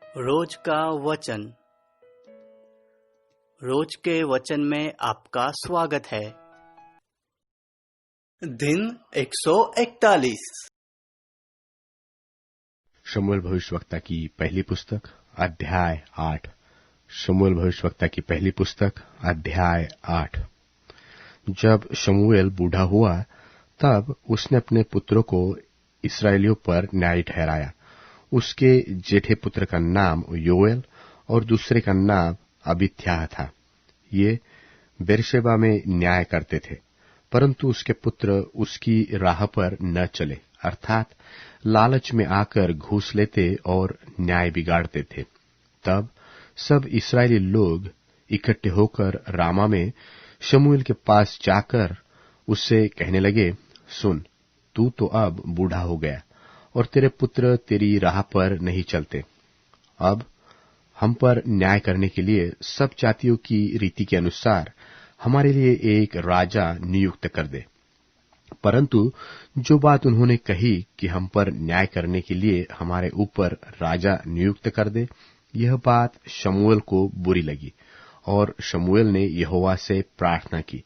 रोज का वचन। रोज के वचन में आपका स्वागत है। दिन 141। शमूएल भविष्यवक्ता की पहली पुस्तक अध्याय 8। शमूएल भविष्यवक्ता की पहली पुस्तक अध्याय 8। जब शमूएल बूढ़ा हुआ तब उसने अपने पुत्रों को इस्राएलियों पर न्यायी ठहराया। उसके जेठे पुत्र का नाम योएल और दूसरे का नाम अबीत्याह था। ये बेरशेबा में न्याय करते थे, परंतु उसके पुत्र उसकी राह पर न चले, अर्थात लालच में आकर घूस लेते और न्याय बिगाड़ते थे। तब सब इस्राएली लोग इकट्ठे होकर रामा में शमूएल के पास जाकर उससे कहने लगे, सुन, तू तो अब बूढ़ा हो गया और तेरे पुत्र तेरी राह पर नहीं चलते। अब हम पर न्याय करने के लिए सब जातियों की रीति के अनुसार हमारे लिए एक राजा नियुक्त कर दे। परंतु जो बात उन्होंने कही कि हम पर न्याय करने के लिए हमारे ऊपर राजा नियुक्त कर दे, यह बात शमूएल को बुरी लगी और शमूएल ने यहोवा से प्रार्थना की।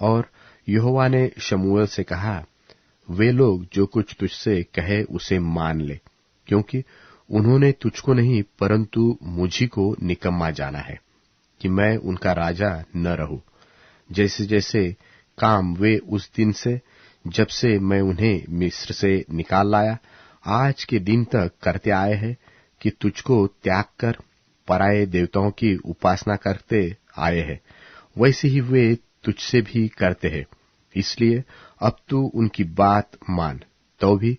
और यहोवा ने शमूएल से कहा, वे लोग जो कुछ तुझसे कहे उसे मान ले, क्योंकि उन्होंने तुझको नहीं परंतु मुझी को निकम्मा जाना है कि मैं उनका राजा न रहूं। जैसे जैसे काम वे उस दिन से जब से मैं उन्हें मिस्र से निकाल लाया आज के दिन तक करते आए हैं कि तुझको त्याग कर पराये देवताओं की उपासना करते आए हैं, वैसे ही वे तुझसे भी करते हैं। इसलिए अब तू उनकी बात मान, तो भी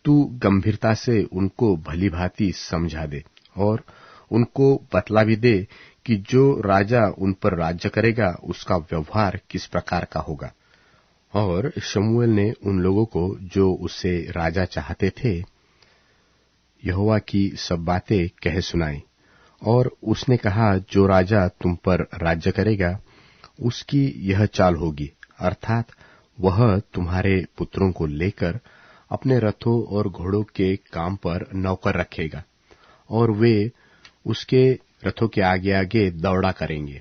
तू गंभीरता से उनको भली भांति समझा दे और उनको बतला भी दे कि जो राजा उन पर राज्य करेगा उसका व्यवहार किस प्रकार का होगा। और शमूएल ने उन लोगों को जो उससे राजा चाहते थे यहोवा की सब बातें कह सुनाई। और उसने कहा, जो राजा तुम पर राज्य करेगा उसकी यह चाल होगी, अर्थात वह तुम्हारे पुत्रों को लेकर अपने रथों और घोड़ों के काम पर नौकर रखेगा और वे उसके रथों के आगे आगे दौड़ा करेंगे।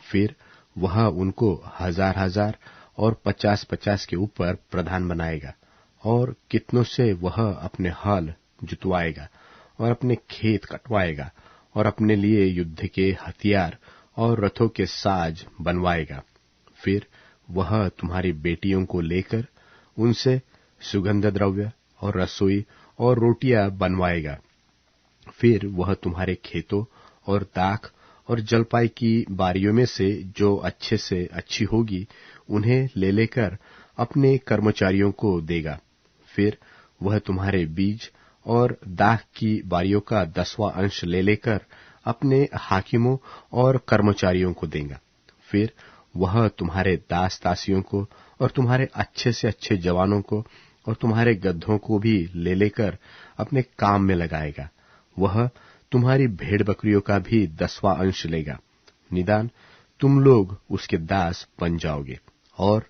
फिर वह उनको 1000 और 50 के ऊपर प्रधान बनाएगा और कितनों से वह अपने हल जुतवाएगा और अपने खेत कटवाएगा और अपने लिए युद्ध के हथियार और रथों के साज बनवाएगा। फिर वह तुम्हारी बेटियों को लेकर उनसे सुगंध द्रव्य और रसोई और रोटियां बनवाएगा। फिर वह तुम्हारे खेतों और दाख और जलपाई की बारियों में से जो अच्छे से अच्छी होगी उन्हें ले लेकर अपने कर्मचारियों को देगा। फिर वह तुम्हारे बीज और दाख की बारियों का 10वां अंश ले लेकर अपने हाकिमों और कर्मचारियों को देगा। फिर वह तुम्हारे दास दासियों को और तुम्हारे अच्छे से अच्छे जवानों को और तुम्हारे गदहों को भी ले लेकर अपने काम में लगाएगा। वह तुम्हारी भेड़ बकरियों का भी 10वां अंश लेगा। निदान तुम लोग उसके दास बन जाओगे और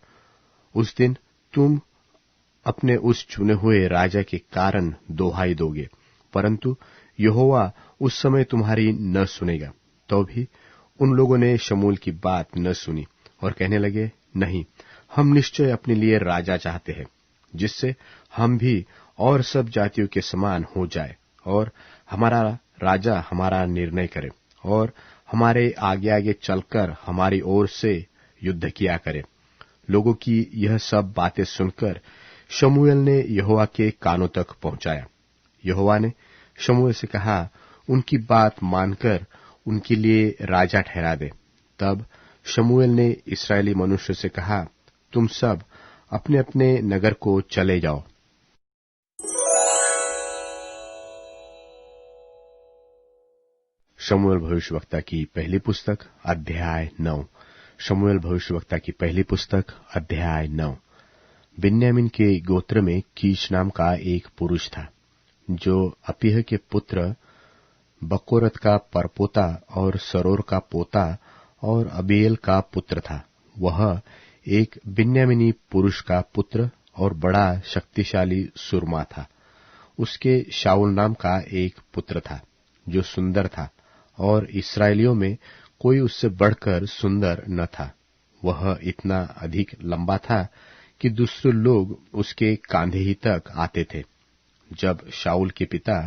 उस दिन तुम अपने उस चुने हुए राजा के कारण दोहाई दोगे, परंतु यहोवा उस समय तुम्हारी न सुनेगा। तो भी उन लोगों ने शमूएल की बात न सुनी और कहने लगे, नहीं, हम निश्चय अपने लिए राजा चाहते हैं, जिससे हम भी और सब जातियों के समान हो जाए और हमारा राजा हमारा निर्णय करे और हमारे आगे आगे चलकर हमारी ओर से युद्ध किया करे। लोगों की यह सब बातें सुनकर शमूएल ने यहोवा के कानों तक पहुंचाया। यहोवा ने शमूएल से कहा, उनकी बात मानकर उनके लिए राजा ठहरा दे। तब शमूएल ने इस्राएली मनुष्य से कहा, तुम सब अपने अपने नगर को चले जाओ। शमूएल भविष्यवक्ता की पहली पुस्तक अध्याय 9। शमूएल भविष्यवक्ता की पहली पुस्तक अध्याय 9। बिन्यामीन के गोत्र में कीश नाम का एक पुरुष था, जो अपीह के पुत्र बकोरत का परपोता और सरोर का पोता और अबीएल का पुत्र था। वह एक बिन्यामीनी पुरुष का पुत्र और बड़ा शक्तिशाली सुरमा था। उसके शाऊल नाम का एक पुत्र था, जो सुंदर था, और इस्राएलियों में कोई उससे बढ़कर सुंदर न था। वह इतना अधिक लंबा था कि दूसरे लोग उसके कांधे ही तक आते थे। जब शाऊल के पिता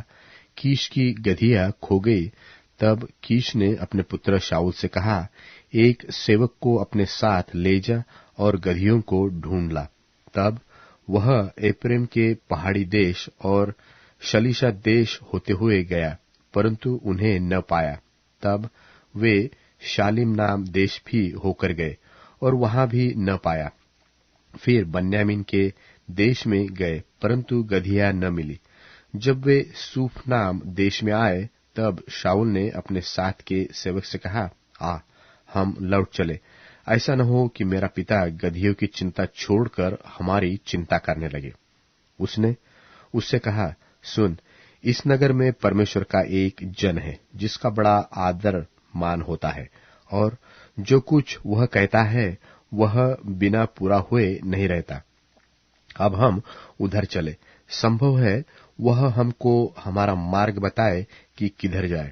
कीश की गधिया खो गई, तब कीश ने अपने पुत्र शाऊल से कहा, एक सेवक को अपने साथ ले जा और गधियों को ढूंढ ला। तब वह एप्रेम के पहाड़ी देश और शलीशा देश होते हुए गया, परंतु उन्हें न पाया। तब वे शालिम नाम देश भी होकर गए और वहां भी न पाया। फिर बन्यामीन के देश में गए, परंतु गधिया न मिली। जब वे सूफ नाम देश में आए, तब शाऊल ने अपने साथ के सेवक से कहा, आ, हम लौट चले। ऐसा न हो कि मेरा पिता गधियों की चिंता छोड़कर हमारी चिंता करने लगे। उसने उससे कहा, सुन, इस नगर में परमेश्वर का एक जन है जिसका बड़ा आदर मान होता है, और जो कुछ वह कहता है वह बिना पूरा हुए नहीं रहता। अब हम उधर चले, संभव है वह हमको हमारा मार्ग बताए कि किधर जाए।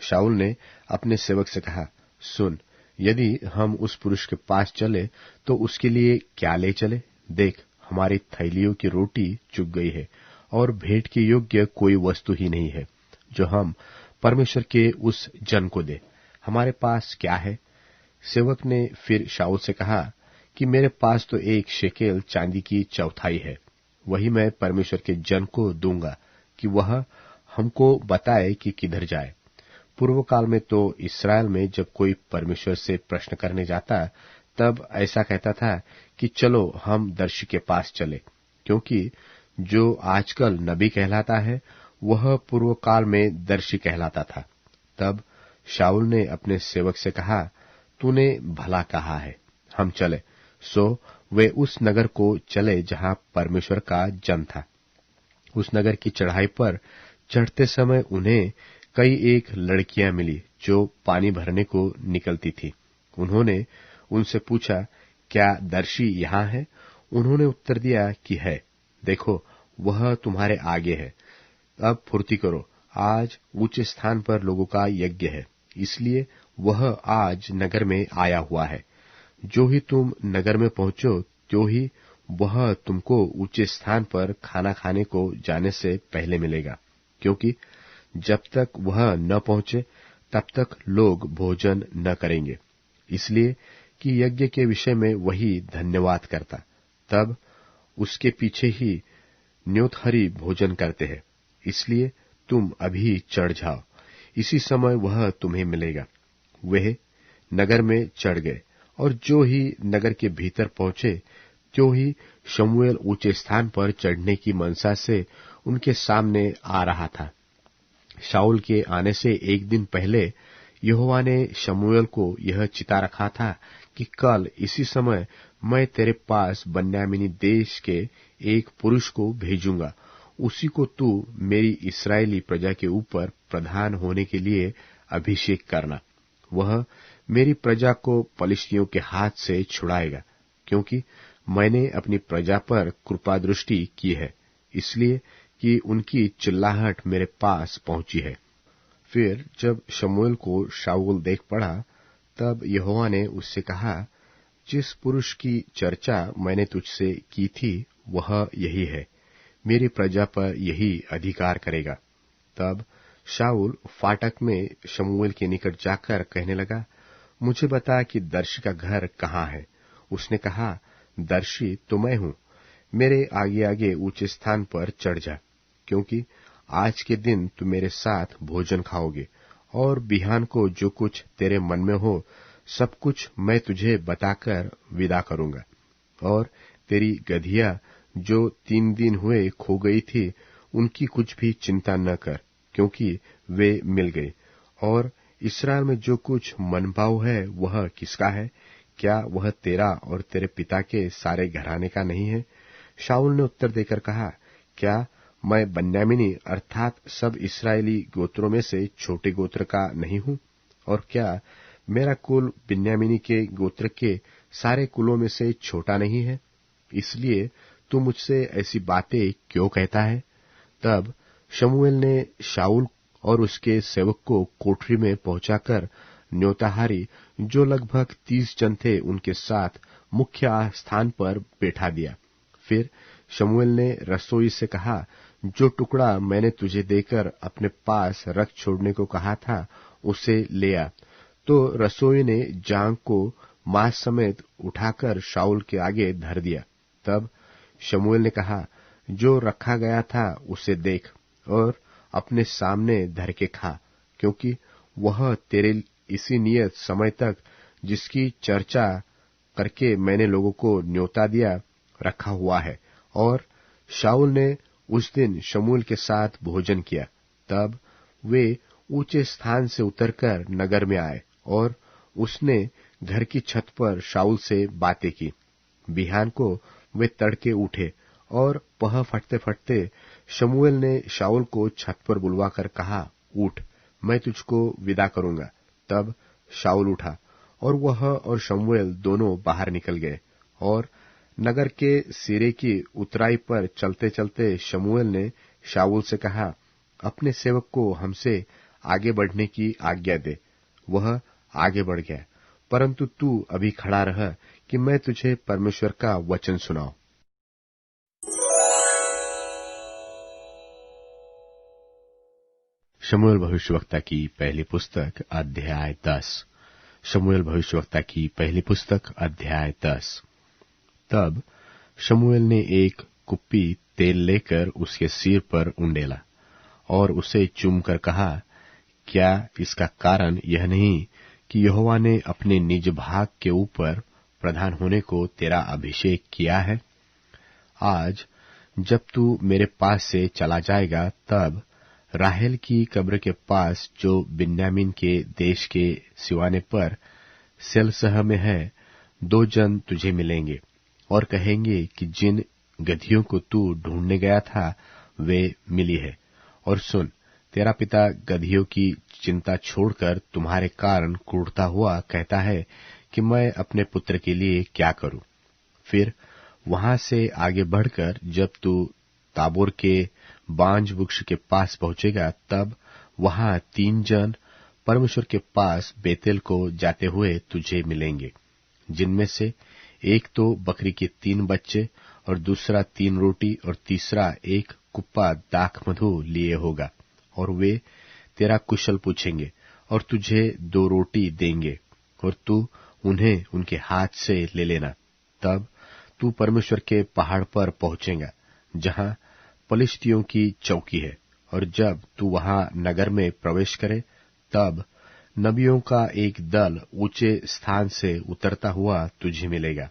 शाऊल ने अपने सेवक से कहा, सुन, यदि हम उस पुरुष के पास चले तो उसके लिए क्या ले चले? देख, हमारी थैलियों की रोटी चुक गई है और भेंट के योग्य कोई वस्तु ही नहीं है जो हम परमेश्वर के उस जन को दे। हमारे पास क्या है? सेवक ने फिर शाऊल से कहा कि मेरे पास तो 1 शेकेल चांदी की चौथाई है, वही मैं परमेश्वर के जन को दूंगा कि वह हमको बताए कि किधर जाए। पूर्व काल में तो इस्राएल में जब कोई परमेश्वर से प्रश्न करने जाता, तब ऐसा कहता था कि चलो हम दर्शी के पास चले, क्योंकि जो आजकल नबी कहलाता है वह पूर्व काल में दर्शी कहलाता था। तब शाऊल ने अपने सेवक से कहा, तूने भला कहा है, हम चले। सो वे उस नगर को चले जहां परमेश्वर का जन था। उस नगर की चढ़ाई पर चढ़ते समय उन्हें कई एक लड़कियां मिली जो पानी भरने को निकलती थी। उन्होंने उनसे पूछा, क्या दर्शी यहाँ है? उन्होंने उत्तर दिया कि है। देखो, वह तुम्हारे आगे है। अब फुर्ती करो, आज ऊंचे स्थान पर लोगों का यज्ञ है, इसलिए वह आज नगर में आया हुआ है। जो ही तुम नगर में पहुंचो, त्यो ही वह तुमको ऊंचे स्थान पर खाना खाने को जाने से पहले मिलेगा, क्योंकि जब तक वह न पहुंचे तब तक लोग भोजन न करेंगे, इसलिए कि यज्ञ के विषय में वही धन्यवाद करता। तब उसके पीछे ही न्योतहरी भोजन करते हैं, इसलिए तुम अभी चढ़ जाओ, इसी समय वह तुम्हें मिलेगा। वे नगर में चढ़ गए, और जो ही नगर के भीतर पहुंचे, त्यों ही शमूएल ऊंचे स्थान पर चढ़ने की मनसा से उनके सामने आ रहा था। शाऊल के आने से 1 दिन पहले यहोवा ने शमूएल को यह चिता रखा था कि कल इसी समय मैं तेरे पास बन्यामीनी देश के एक पुरुष को भेजूंगा, उसी को तू मेरी इस्राएली प्रजा के ऊपर प्रधान होने के लिए अभिषेक करना। वह मेरी प्रजा को पलिश्तियों के हाथ से छुड़ाएगा, क्योंकि मैंने अपनी प्रजा पर कृपा दृष्टि की है, इसलिए कि उनकी चिल्लाहट मेरे पास पहुंची है। फिर जब शमूएल को शाऊल देख पड़ा, तब यहोवा ने उससे कहा, जिस पुरुष की चर्चा मैंने तुझसे की थी वह यही है, मेरी प्रजा पर यही अधिकार करेगा। तब शाऊल फाटक में शमूएल के निकट जाकर कहने लगा, मुझे बता कि दर्शी का घर कहाँ है? उसने कहा, दर्शी तो मैं हूं, मेरे आगे आगे ऊंचे स्थान पर चढ़ जा, क्योंकि आज के दिन तू मेरे साथ भोजन खाओगे, और बिहान को जो कुछ तेरे मन में हो सब कुछ मैं तुझे बताकर विदा करूंगा। और तेरी गधिया जो 3 दिन हुए खो गई थी, उनकी कुछ भी चिंता न कर, क्योंकि वे मिल गई। और इस्राएल में जो कुछ मनभाव है वह किसका है? क्या वह तेरा और तेरे पिता के सारे घराने का नहीं है? शाऊल ने उत्तर देकर कहा, क्या मैं बन्यामीनी अर्थात सब इस्राएली गोत्रों में से छोटे गोत्र का नहीं हूं? और क्या मेरा कुल बिन्यामीनी के गोत्र के सारे कुलों में से छोटा नहीं है? इसलिए तू मुझसे ऐसी बातें क्यों कहता है? तब शमूएल ने शाऊल और उसके सेवक को कोठरी में पहुंचाकर न्योताहारी जो लगभग 30 जन थे उनके साथ मुख्य स्थान पर बैठा दिया। फिर शमूएल ने रसोई से कहा, जो टुकड़ा मैंने तुझे देकर अपने पास रख छोड़ने को कहा था उसे ले आ। तो रसोई ने जांघ को मांस समेत उठाकर शाऊल के आगे धर दिया। तब शमूएल ने कहा, जो रखा गया था उसे देख और अपने सामने धर के खा, क्योंकि वह तेरे इसी नियत समय तक जिसकी चर्चा करके मैंने लोगों को न्योता दिया रखा हुआ है। और शाऊल ने उस दिन शमूएल के साथ भोजन किया। तब वे ऊंचे स्थान से उतरकर नगर में आए और उसने घर की छत पर शाऊल से बातें की। बिहान को वे तड़के उठे और पह फटते फटते शमूएल ने शाऊल को छत पर बुलवाकर कहा, उठ, मैं तुझको विदा करूंगा। तब शाऊल उठा और वह और शमूएल दोनों बाहर निकल गए। और नगर के सिरे की उतराई पर चलते चलते शमूएल ने शाऊल से कहा, अपने सेवक को हमसे आगे बढ़ने की आज्ञा दे। वह आगे बढ़ गया, परंतु तू अभी खड़ा रह कि मैं तुझे परमेश्वर का वचन सुनाऊं। शमूएल भविष्यवक्ता की पहली पुस्तक अध्याय 10। शमूएल भविष्यवक्ता की पहली पुस्तक अध्याय 10। तब शमूएल ने एक कुप्पी तेल लेकर उसके सिर पर उंडेला और उसे चूमकर कहा, क्या इसका कारण यह नहीं कि यहोवा ने अपने निज भाग के ऊपर प्रधान होने को तेरा अभिषेक किया है? आज जब तू मेरे पास से चला जाएगा, तब राहेल की कब्र के पास जो बिन्यामीन के देश के सिवाने पर सेलसह में है, 2 जन तुझे मिलेंगे और कहेंगे कि जिन गधियों को तू ढूंढने गया था वे मिली है। और सुन, तेरा पिता गधियों की चिंता छोड़कर तुम्हारे कारण कूढ़ता हुआ कहता है कि मैं अपने पुत्र के लिए क्या करूं। फिर वहां से आगे बढ़कर जब तू ताबोर के बांज वृक्ष के पास पहुंचेगा, तब वहां 3 जन परमेश्वर के पास बेतेल को जाते हुए तुझे मिलेंगे, जिनमें से एक तो बकरी के 3 बच्चे और दूसरा 3 रोटी और तीसरा एक कुप्पा दाख मधु लिए होगा। और वे तेरा कुशल पूछेंगे और तुझे 2 रोटी देंगे और तू उन्हें उनके हाथ से ले लेना। तब तू परमेश्वर के पहाड़ पर पहुंचेगा जहां पलिश्तियों की चौकी है। और जब तू वहां नगर में प्रवेश करे, तब नबियों का एक दल ऊंचे स्थान से उतरता हुआ तुझे मिलेगा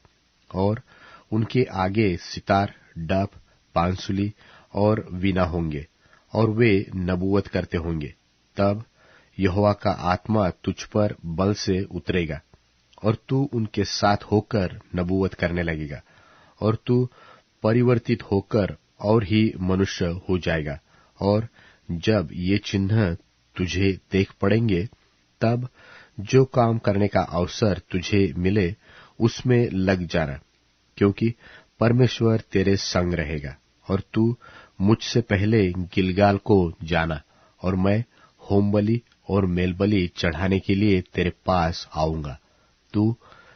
और उनके आगे सितार, डफ, बांसुली और वीणा होंगे और वे नबूवत करते होंगे। तब यहोवा का आत्मा तुझ पर बल से उतरेगा और तू उनके साथ होकर नबूवत करने लगेगा और तू परिवर्तित होकर और ही मनुष्य हो जाएगा। और जब ये चिन्ह तुझे देख पड़ेंगे, तब जो काम करने का अवसर तुझे मिले उसमें लग जाना, क्योंकि परमेश्वर तेरे संग रहेगा। और तू मुझसे पहले गिलगाल को जाना और मैं होमबलि और मेलबलि चढ़ाने के लिए तेरे पास आऊंगा। तू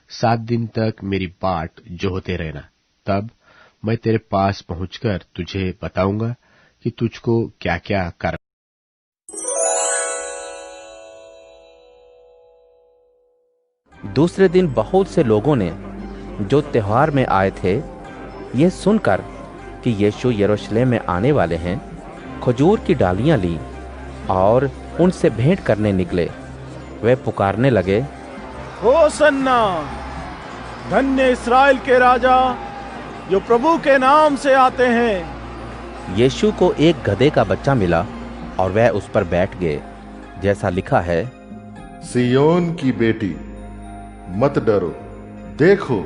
7 दिन तक मेरी बाट जोहते रहना। तब मैं तेरे पास पहुंचकर तुझे बताऊंगा कि तुझको क्या क्या कर। दूसरे दिन बहुत से लोगों ने जो त्योहार में आए थे, ये सुनकर कि यीशु यरूशलेम में आने वाले हैं, खजूर की डालियां ली और उनसे भेंट करने निकले। वे पुकारने लगे, होसन्ना, धन्य इस्राएल के राजा जो प्रभु के नाम से आते हैं। यीशु को एक गधे का बच्चा मिला और वह उस पर बैठ गए, जैसा लिखा है, सियोन की बेटी, मत डरो, देखो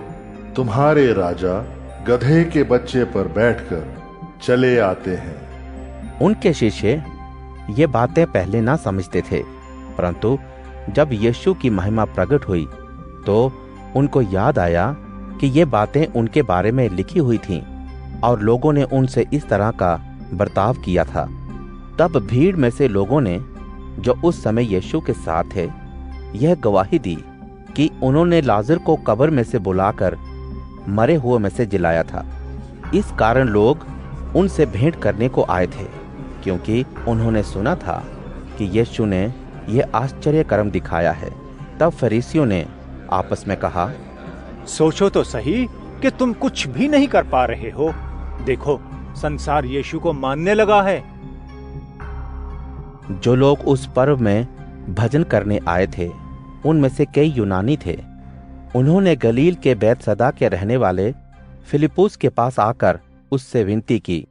तुम्हारे राजा गधे के बच्चे पर बैठकर चले आते हैं। उनके शिष्य ये बातें पहले ना समझते थे, परंतु जब यीशु की महिमा प्रकट हुई तो उनको याद आया कि ये बातें उनके बारे में लिखी हुई थीं और लोगों ने उनसे इस तरह का बर्ताव किया था। तब भीड़ में से लोगों ने जो उस समय यीशु के साथ थे, यह गवाही दी कि उन्होंने लाजर को कब्र में से बुलाकर मरे हुए में से जिलाया था। इस कारण लोग उनसे भेंट करने को आए थे, क्योंकि उन्होंने सुना था कि यीशु ने यह आश्चर्य कर्म दिखाया है। तब फरीसियों ने आपस में कहा, सोचो तो सही कि तुम कुछ भी नहीं कर पा रहे हो। देखो, संसार यीशु को मानने लगा है। जो लोग उस पर्व में भजन करने आए थे, उनमें से कई यूनानी थे। उन्होंने गलील के बैतसैदा के रहने वाले फिलिप्पुस के पास आकर उससे विनती की,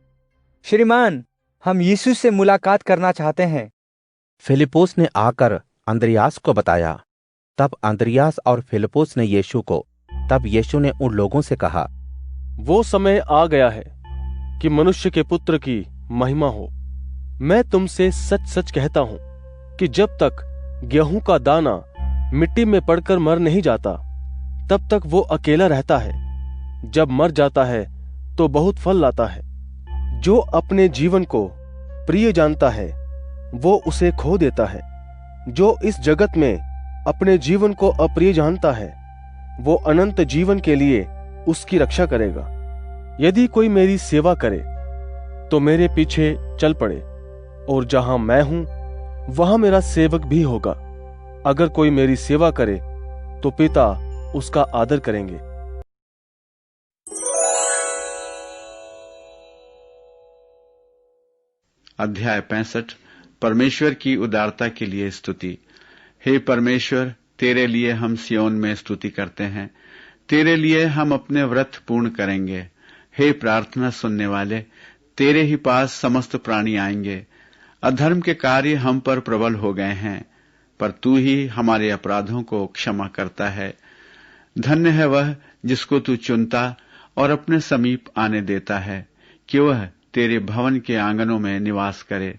श्रीमान, हम यीशु से मुलाकात करना चाहते हैं। फिलिप्पुस ने आकर अंद्रियास को बताया। तब अंद्रियास और फिलिप्पुस ने यीशु को। तब यीशु ने उन लोगों से कहा, वो समय आ गया है कि मनुष्य के पुत्र की महिमा हो। मैं तुमसे सच सच कहता हूं कि जब तक गेहूं का दाना मिट्टी में पड़कर मर नहीं जाता, तब तक वो अकेला रहता है। जब मर जाता है तो बहुत फल लाता है। जो अपने जीवन को प्रिय जानता है, वो उसे खो देता है। जो इस जगत में अपने जीवन को अप्रिय जानता है, वो अनंत जीवन के लिए उसकी रक्षा करेगा। यदि कोई मेरी सेवा करे तो मेरे पीछे चल पड़े, और जहां मैं हूं वहां मेरा सेवक भी होगा। अगर कोई मेरी सेवा करे तो पिता उसका आदर करेंगे। अध्याय 65। परमेश्वर की उदारता के लिए स्तुति। हे परमेश्वर, तेरे लिए हम सियोन में स्तुति करते हैं। तेरे लिए हम अपने व्रत पूर्ण करेंगे। हे प्रार्थना सुनने वाले, तेरे ही पास समस्त प्राणी आएंगे। अधर्म के कार्य हम पर प्रबल हो गए हैं, पर तू ही हमारे अपराधों को क्षमा करता है। धन्य है वह जिसको तू चुनता और अपने समीप आने देता है, कि वह तेरे भवन के आंगनों में निवास करे।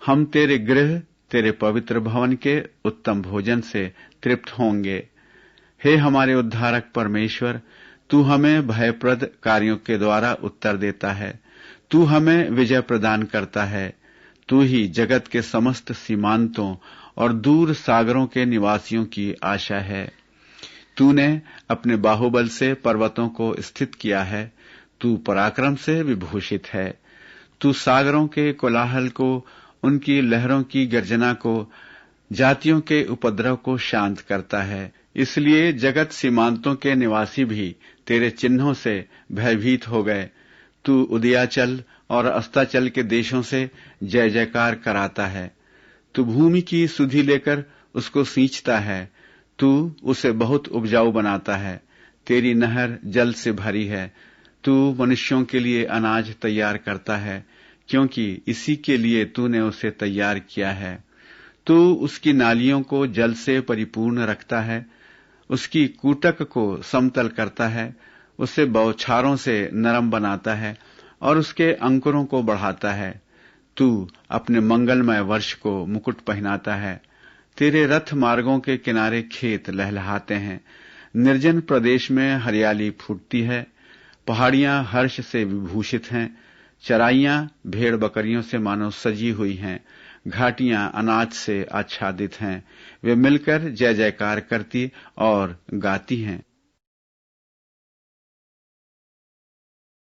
हम तेरे गृह, तेरे पवित्र भवन के उत्तम भोजन से तृप्त होंगे। हे हमारे उद्धारक परमेश्वर, तू हमें भयप्रद कार्यों के द्वारा उत्तर देता है। तू हमें विजय प्रदान करता है। तू ही जगत के समस्त सीमांतों और दूर सागरों के निवासियों की आशा है। तूने अपने बाहुबल से पर्वतों को स्थित किया है। तू पराक्रम से विभूषित है। तू सागरों के कोलाहल को, उनकी लहरों की गर्जना को, जातियों के उपद्रव को शांत करता है। इसलिए जगत सीमांतों के निवासी भी तेरे चिन्हों से भयभीत हो गए। तू उदयाचल और अस्ताचल के देशों से जय जयकार कराता है। तू भूमि की सुधि लेकर उसको सींचता है। तू उसे बहुत उपजाऊ बनाता है। तेरी नहर जल से भरी है। तू मनुष्यों के लिए अनाज तैयार करता है, क्योंकि इसी के लिए तूने उसे तैयार किया है। तू उसकी नालियों को जल से परिपूर्ण रखता है। उसकी कूटक को समतल करता है। उसे बौछारों से नरम बनाता है और उसके अंकुरों को बढ़ाता है। तू अपने मंगलमय वर्ष को मुकुट पहनाता है। तेरे रथ मार्गों के किनारे खेत लहलहाते हैं। निर्जन प्रदेश में हरियाली फूटती है। पहाड़ियां हर्ष से विभूषित हैं। चराइयां भेड़ बकरियों से मानो सजी हुई हैं। घाटियां अनाज से आच्छादित हैं। वे मिलकर जय जयकार करती और गाती हैं।